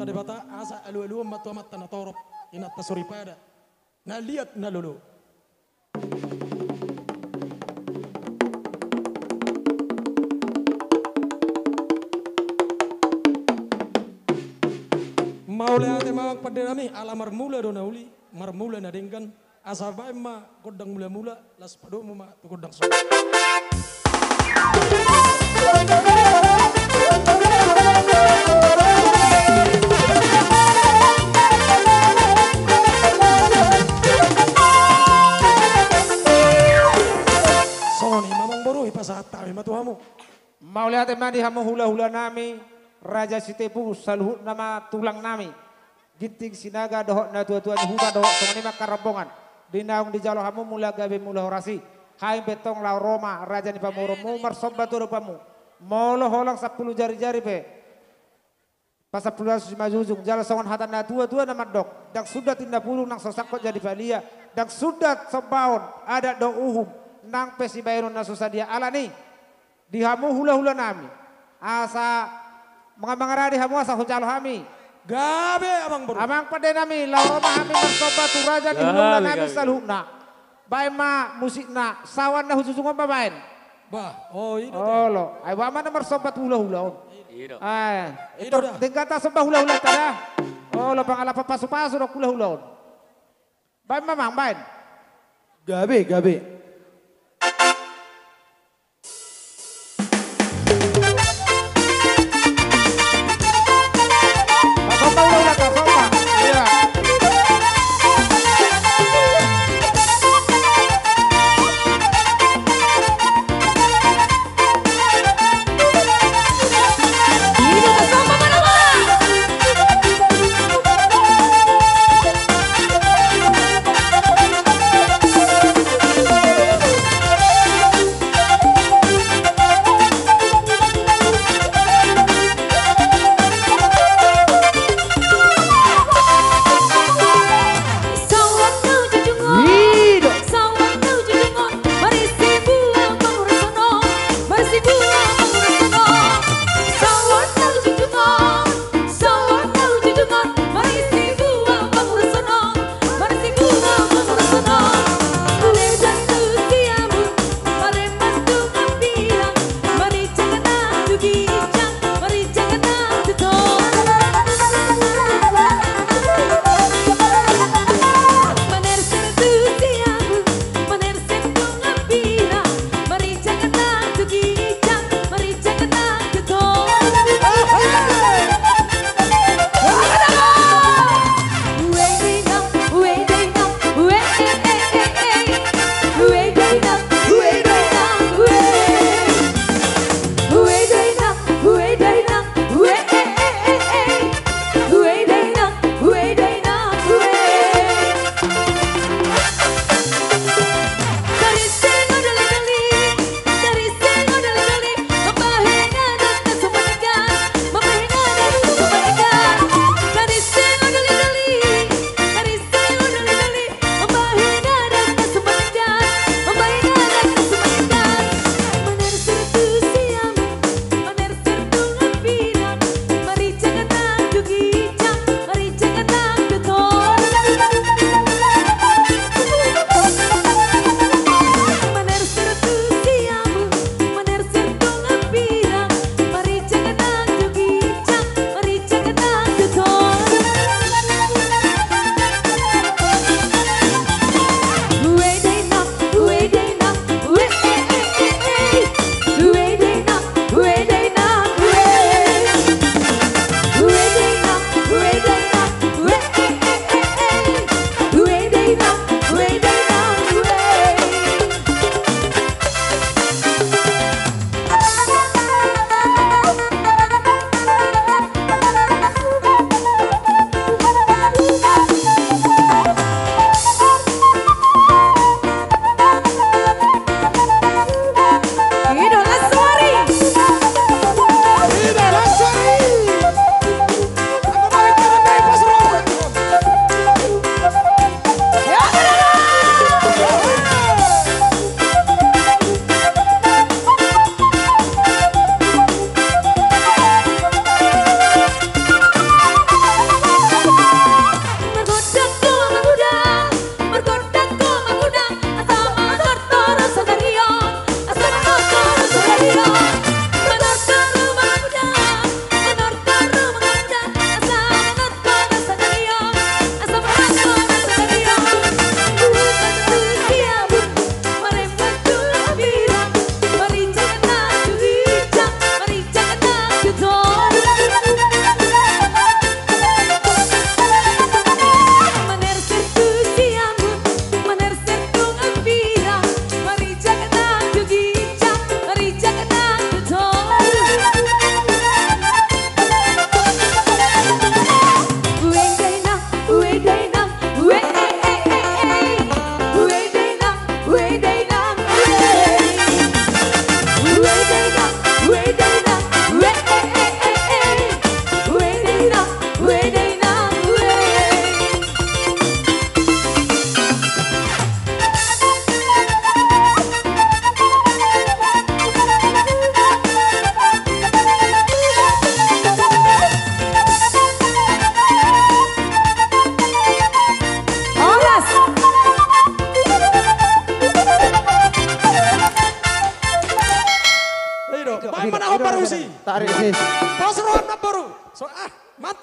tadi bata asa alu-alu matu-mata na torop inat tasuripada. Na lihat na lulu. Maule ate mawak pada nami alamar mula do nauli mar mula na dengkan asabay ma kodang mula-mula las pado mo ma kodang so. Soni mamang boru ipasata mi matuhamu. Maule ate mandi hamu hula-hula nami Raja Sitepu saluhut nama tulang nami. Ginting sinaga dohok na tua-tua huda dohok tong lima karambongan. Dinaung di jalo hamu mula gabe mula horasi. Hai betong lau Roma raja ni pamuro mu marsoba tu pamu. Molo holang 10 jari-jari pe. Pas 10 majujung jalo songon hatan na tua-tua nama dok. Dak sudah tindak puluh nang sosakot jadi balia. Dak sudah sebaun ada do uhum nang pesi bayron na susah dia alani. Di hamu hula-hula nami. Asa mga mangaradi hamu asa hujalo hami. Gabe amang boru. Amang pada nami lawan kami bersobat tu raja di hulu nami saluhna. Bae ma musikna sawan na hususungan pabain. Bah, oh itu. Oh lo, ay wa mana bersobat hula-hula. Iro. Ay, Itu dah. tingkata sembah hula-hula tada. Oh lo pangala papasu-pasu do hula-hula. Bae mamang bain. Gabe.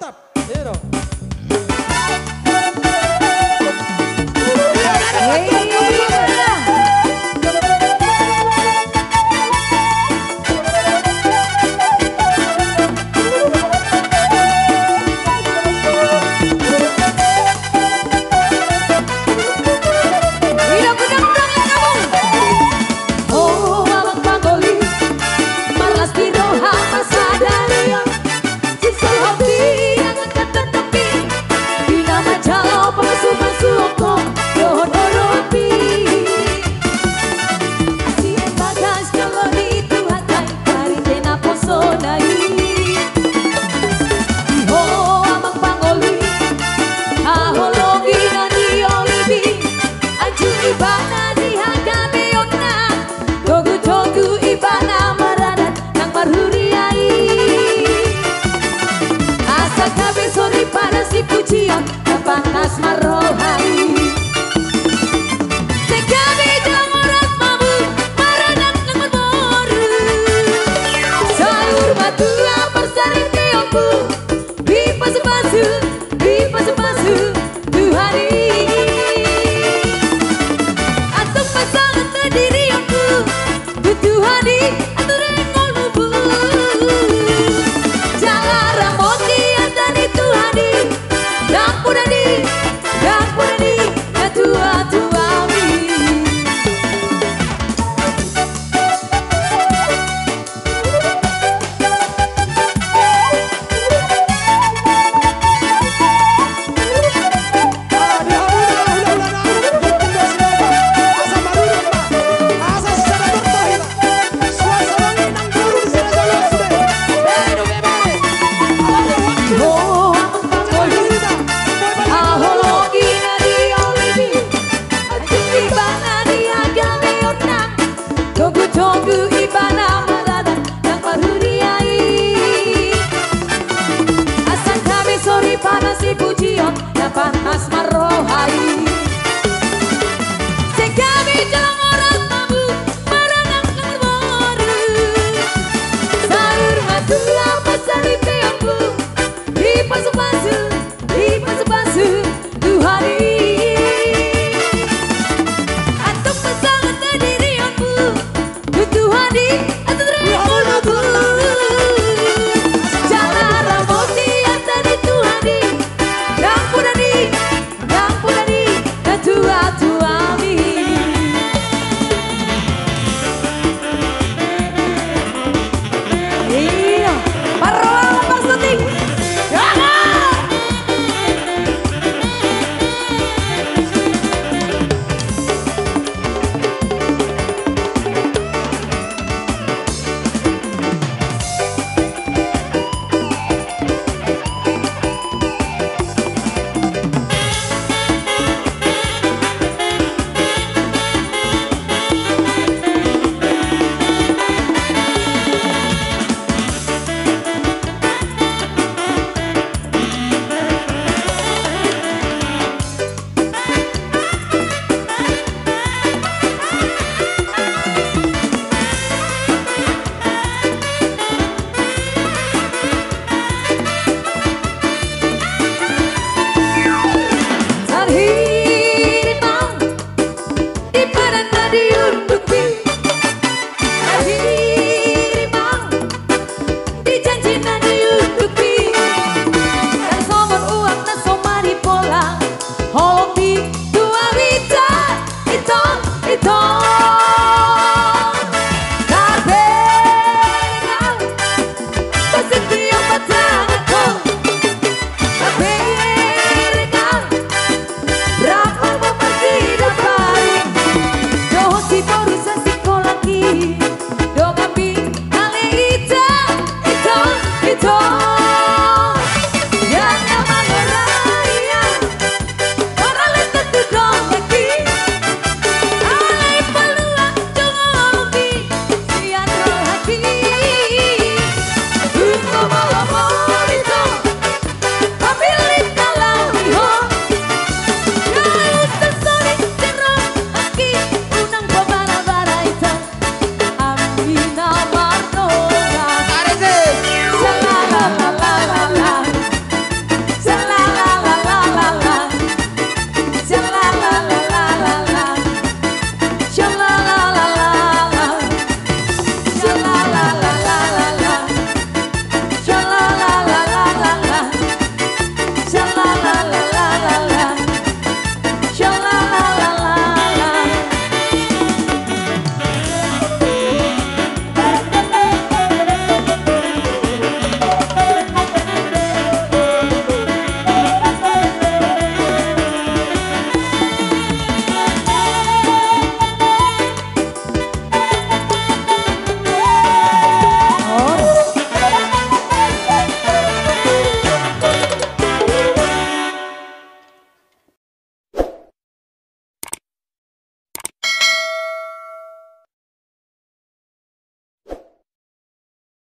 Mantap. Iya dong. Pujian panas marohani sekabi jangoras mamu maranak nang moru sayur batu bersari keoku di pasu-pasu